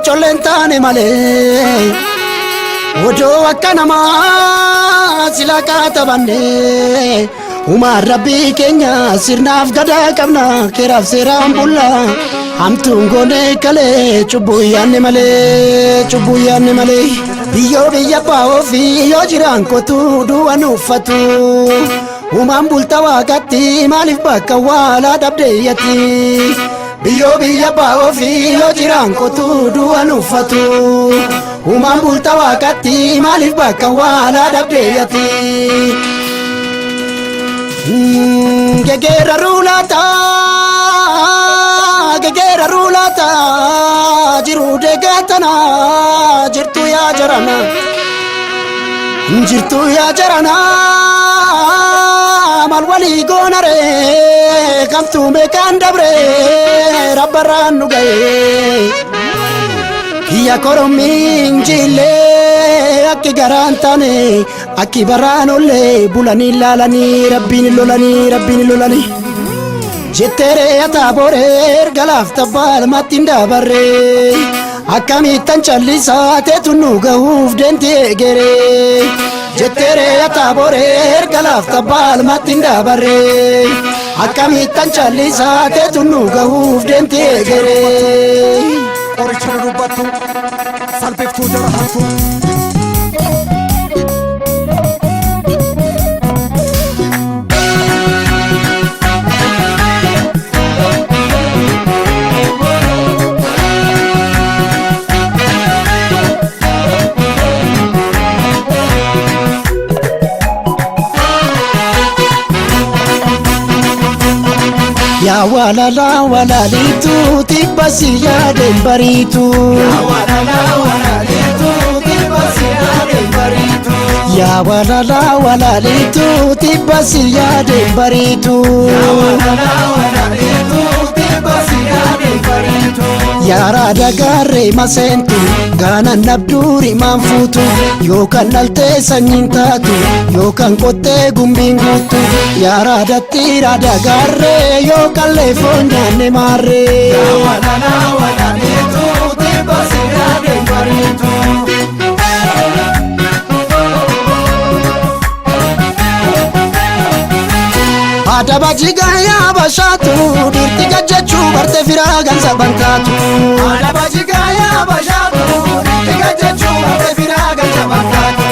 cholentane male ojo akkanama silakata banne Umar Rabbi Kenya sirnaaf gada qabna keraaf seeraan bulla hamtuun goone kale cubbuyaanne male biyyo biyya baa'oo fi yoo jiraan kotu du'an uffatu Umaan bulta waaqatti maaliif bakka waalaa dhabdeeyyatti biyyo biyya baa'oo fi yoo jiraan kotu du'an uffatu Umaan bulta waaqatti maaliif bakka waalaa dhabdeeyyatti Gegera rulata jiru degatana jirtu ya jarana mal wali gonare kamtu me kandabre rabbaran nugaye ya koromin jille akki garantane akki baranolle bulani lalani rabbin lolani jettere atabore galaf tabal matinda barre akkamitan challisa tetunu gahuf denti gere jettere atabore galaf tabal matinda barre akkamitan challisa tetunu gahuf denti gere Orichana dubbatu salphiftuu jarahatu Ya walala walalitu tibasi ya dembaritu Ya walala walalitu tibasi ya dembaritu Ya walala walalitu tibasi ya dembaritu Ya walala walalitu tibasi ya dembaritu Ya rada garre masentu gana nabduri manfutu yokan alte sanyintatu yokan kote gumbingutu Ya rada tirada garre yokan lefonya ne marre Ya walala walalitu tibasi ya dembaritu Adaba jigaya bashatu dirti gajechu barte firagan sabantatu Adaba jigaya bashatu dirti gajechu barte firagan sabantatu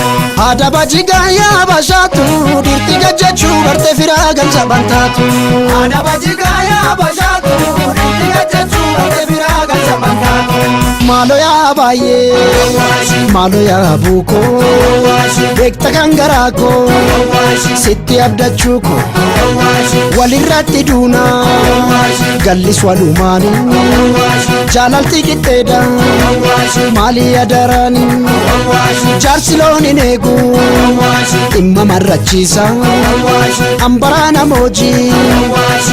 Adaba jigaya bashatu dirti gajechu barte firagan sabantatu Adaba jigaya bashatu dirti gajechu barte firagan sabantatu Malo ya baye malo ya buko bekta kangarako sitti abdachuko walirratti duna gallis walumani jalalti kitteda mali adarani jarsiloni negu imma marrachisa ambarana moji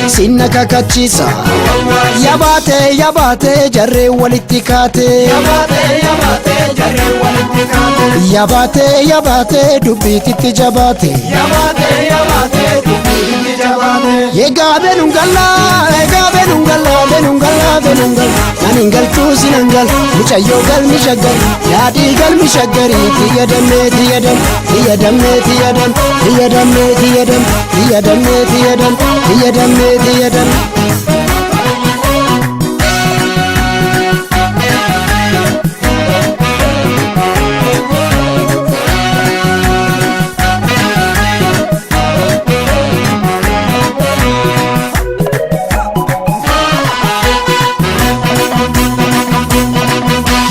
sinna kakachisa yabate jarre walittikate yabate dubbititti jabate Benungala naningal tu sinangal mucayyo gal mishagar yaadi gal mishagari tiyadamme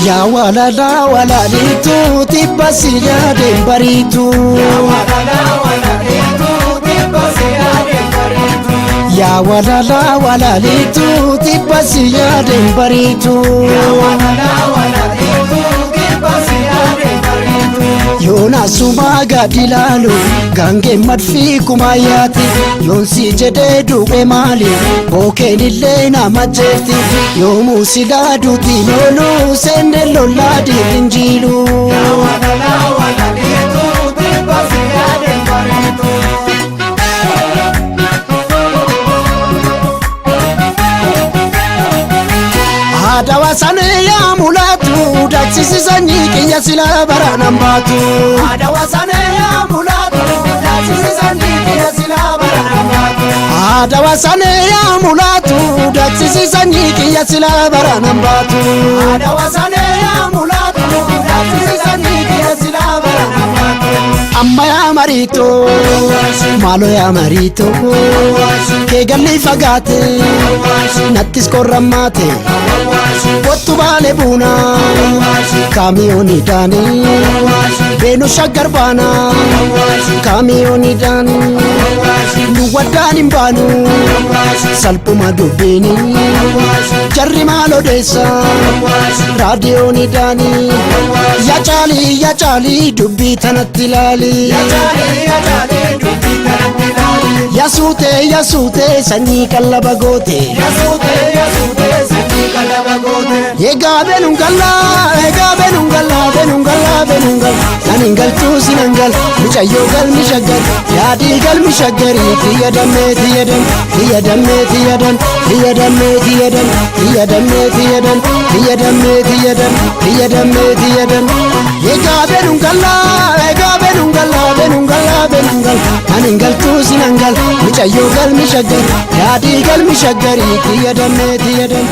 Ya walala walalitu tibasi ya dembaritu Ya walala walalitu tibasi ya dembaritu Ya walala walalitu tibasi ya dembaritu Ya walala walalitu tibasi ya dembaritu Yona suma gadilalu gange madfi kumayati Yonsi jede duwe mali boke nile na majeti Yomu siladu tinolu sende loladi injilu Ya walala walalitu tibasi ya dembaritu Adawasane ya mulatu daksisi sanyii kiyya sila baranan baatu. Adawa sana ya mulatu daksisi sanyii kiyya sila baranan baatu. Adawa sana ya mulatu daksisi sanyii kiyya sila baranan baatu. Adawa sana ya mulatu daksisi sanyii kiyya sila baranan baatu. Amma ya marito malo ya marito ke galli fagate nattis korramate kottu baale buna kamiyoni dani benu shaggar bana kamiyoni dani nu waddanin banu salphuma dubbini jarri maal odeessa raadiyooni dani ya caali dubbii tanatti ilaali. Yasuute sanyii qallaba goote. Egaa benungalla sanin galtuu sinangal micayyoo galmi shaggar yaadii galmi shaggarii tiyyadan. Egaa benungalla sanin galtuu sinangal micayyoo galmi shaggar yaadii galmi shaggarii tiyyadan.